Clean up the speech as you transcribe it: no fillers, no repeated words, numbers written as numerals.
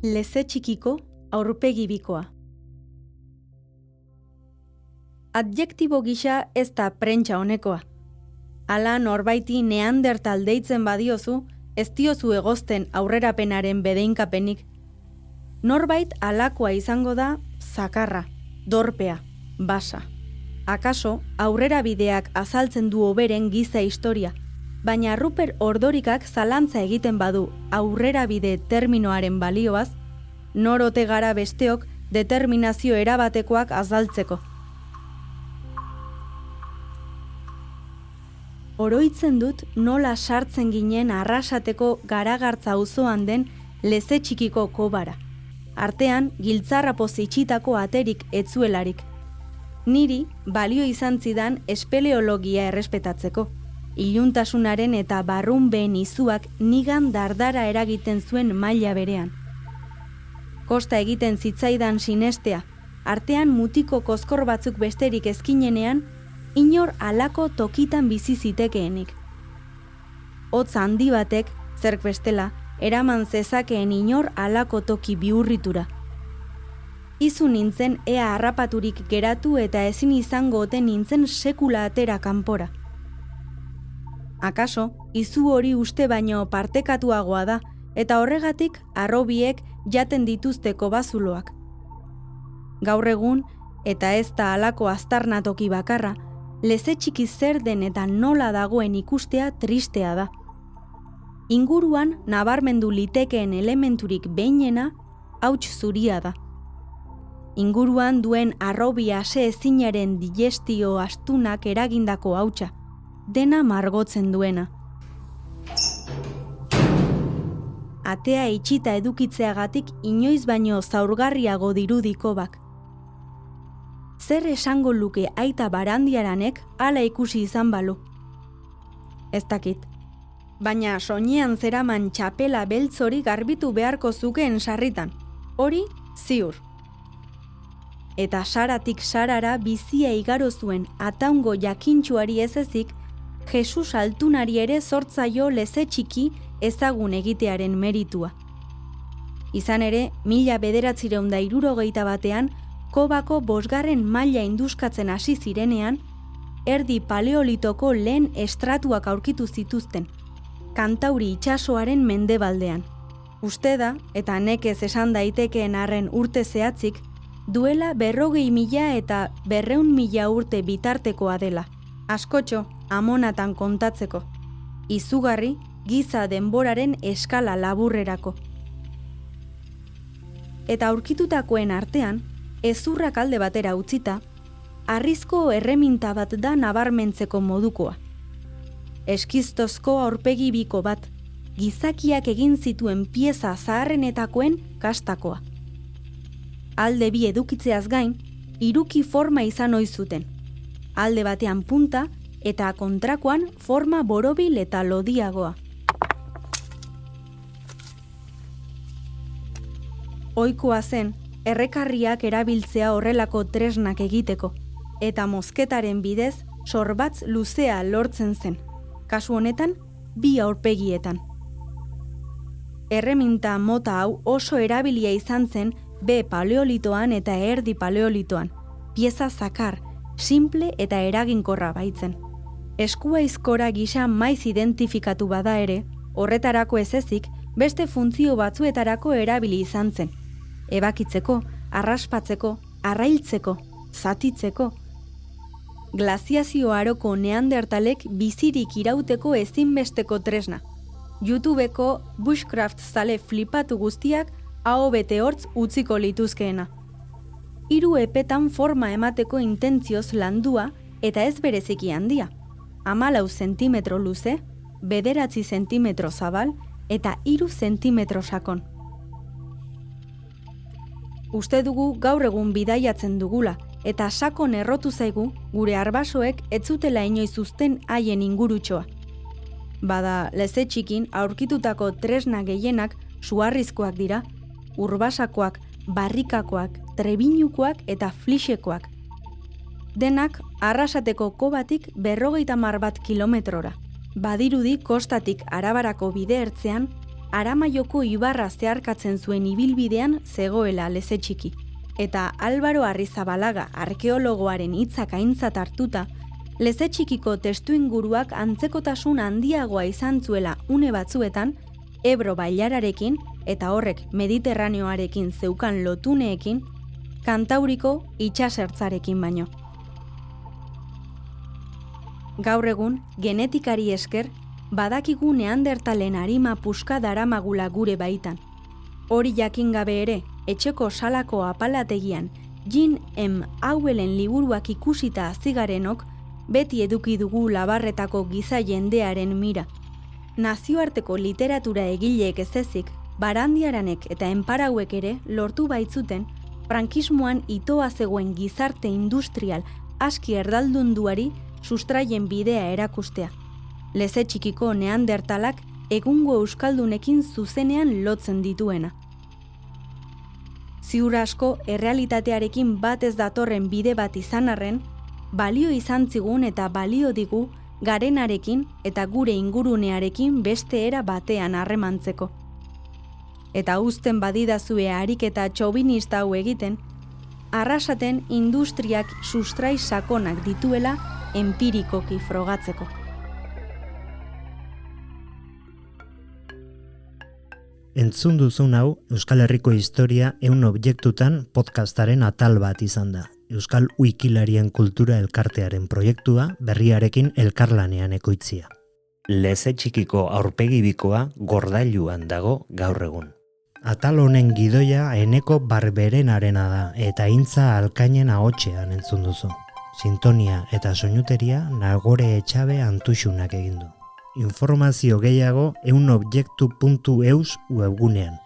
Leze txikiko aurpegi bikoa. Adjektibo gisa ez da prentsa honekoa. Hala norbaiti neandertal deitzen badiozu, ez diozu egozten aurrerapenaren bedeinkapenik. Norbait halakoa izango da zakarra, dorpea, basa. Akaso aurrerabideak azaltzen du hoberen giza historia, baina Rupert Ordorikak zalantza egiten badu aurrerabide terminoaren balioaz, nor ote gara besteok determinazio erabatekoak azaltzeko. Oroitzen dut nola sartzen ginen Arrasateko Garagartza auzoan den Leze txikiko kobara. Artean giltzarrapoz itxitako aterik etzuelarik. Niri balio izan zidan espeleologia errespetatzeko. Iluntasunaren eta barrunbeen izuak nigan dardara eragiten zuen maila berean. Kosta egiten zitzaidan sinestea, artean mutiko kozkor batzuk besterik ezkinenean, inor halako tokitan bizi zitekeenik. Hotz handi batek, zerk bestela, eraman zezakeen inor halako toki bihurritura. Izu nintzen ea harrapaturik geratu eta ezin izango ote nintzen sekula atera kanpora. Akaso, izu hori uste baino partekatuagoa da, eta horregatik harrobiek jaten dituzte kobazuloak. Gaur egun, eta ez da halako aztarnatoki bakarra, Leze txiki zer den eta nola dagoen ikustea tristea da. Inguruan nabarmendu litekeen elementurik behinena, hauts zuria da. Inguruan duen harrobi ase ezinaren digestio astunak eragindako hautsa, dena margotzen duena. Atea itxita edukitzeagatik inoiz baino zaurgarriago dirudiko bak. Zer esango luke aita Barandiaranek hala ikusi izan balu? Ez dakit. Baina soinean zeraman txapela beltzori garbitu beharko zukeen sarritan. Hori ziur. Eta saratik sarara bizia igaro zuen ataungo jakintsuari ez ezik, Jesus altunari ere zortzaio Leze txiki ezagun egitearen meritua. Izan ere, 1961 Kobako 5. maila induskatzen hasi zirenean, erdi paleolitoko lehen estratuak aurkitu zituzten, Kantauri itsasoaren mendebaldean. Uste da, eta nekez esan daitekeen arren urte zehatzik, duela 40.000 eta 200.000 urte bitartekoa dela, askotxo amonatan kontatzeko, izugarri giza denboraren eskala laburrerako. Eta aurkitutakoen artean, ezurrak alde batera utzita, harrizko erreminta bat da nabarmentzeko modukoa. Eskiztozko aurpegi biko bat, gizakiak egin zituen pieza zaharrenetakoen kastakoa. Alde bi edukitzeaz gain, hiruki forma izan ohi zuten. Alde batean punta eta kontrakoan forma borobil eta lodiagoa. Ohikoa zen, errekarriak erabiltzea horrelako tresnak egiteko, eta mozketaren bidez sorbatz luzea lortzen zen, kasu honetan, 2 aurpegietan. Erreminta mota hau oso erabilia izan zen B paleolitoan eta erdi paleolitoan, pieza zakar, simple eta eraginkorra baitzen. Eskuaizkora gisa maiz identifikatu bada ere, horretarako ez ezik, beste funtzio batzuetarako erabili izan zen. Ebakitzeko, arraspatzeko, arrailtzeko, zatitzeko. Glaziazio aroko neandertalek bizirik irauteko ezinbesteko tresna. YouTubeko bushcraft zale flipatu guztiak aho bete hortz utziko lituzkeena. 3 epetan forma emateko intentzioz landua eta ez bereziki handia. 14 zentimetro luze, 9 zentimetro zabal eta 3 zentimetro sakon. Uste dugu gaur egun bidaiatzen dugula, eta sakon errotu zaigu gure arbasoek ez zutela inoiz uzten haien ingurutxoa. Bada, Leze txikin aurkitutako tresna gehienak suharrizkoak dira, urbasakoak, barrikakoak, trebiñukoak eta flixekoak. Denak Arrasateko kobatik 50 kilometrora. Badirudi kostatik Arabarako bide ertzean, Aramaioko ibarra zeharkatzen zuen ibilbidean zegoela Leze Txiki. Eta Álvaro Arrizabalaga arkeologoaren hitzak aintzat hartuta, Leze Txikiko testuinguruak antzekotasun handiagoa izan zuela une batzuetan, Ebro bailararekin eta horrek Mediterraneoarekin zeukan lotuneekin, Kantauriko itsasertzarekin baino. Gaur egun, genetikari esker, badakigu neandertalen arima puska daramagula gure baitan. Hori jakin gabe ere, etxeko salako apalategian, Jean M. Auelen liburuak ikusita azigarenok, beti eduki dugu Labarretako giza jendearen mira. Nazioarteko literatura egileek ez ezik, Barandiaranek eta enparauek ere lortu baitzuten, frankismoan itoa zegoen gizarte industrial aski erdaldunduari sustraien bidea erakustea. Leze Txikiko neandertalak egungo euskaldunekin zuzenean lotzen dituena. Ziur asko errealitatearekin bat ez datorren bide bat izan arren, balio izan zigun eta balio digu garenarekin eta gure ingurunearekin beste era batean harremantzeko. Eta uzten badidazue ariketa txobinista hau egiten, arrasaten industriak sustrai sakonak dituela empirikoki frogatzeko. Entzun duzun hau Euskal Herriko historia 100 objektutan podcastaren atal bat izan da. Euskal Wikilarien kultura elkartearen proiektua berriarekin elkarlanean ekoitzia. Leze Txikiko aurpegibikoa gordailuan dago gaur egun. Atal honen gidoia Eneko Barberenarena da eta Intza Alkainen ahotsean entzun duzu. Sintonia eta soinuteria Nagore Etxabe Antuxunak egin du. Informazio gehiago 100objektu.eus webgunean.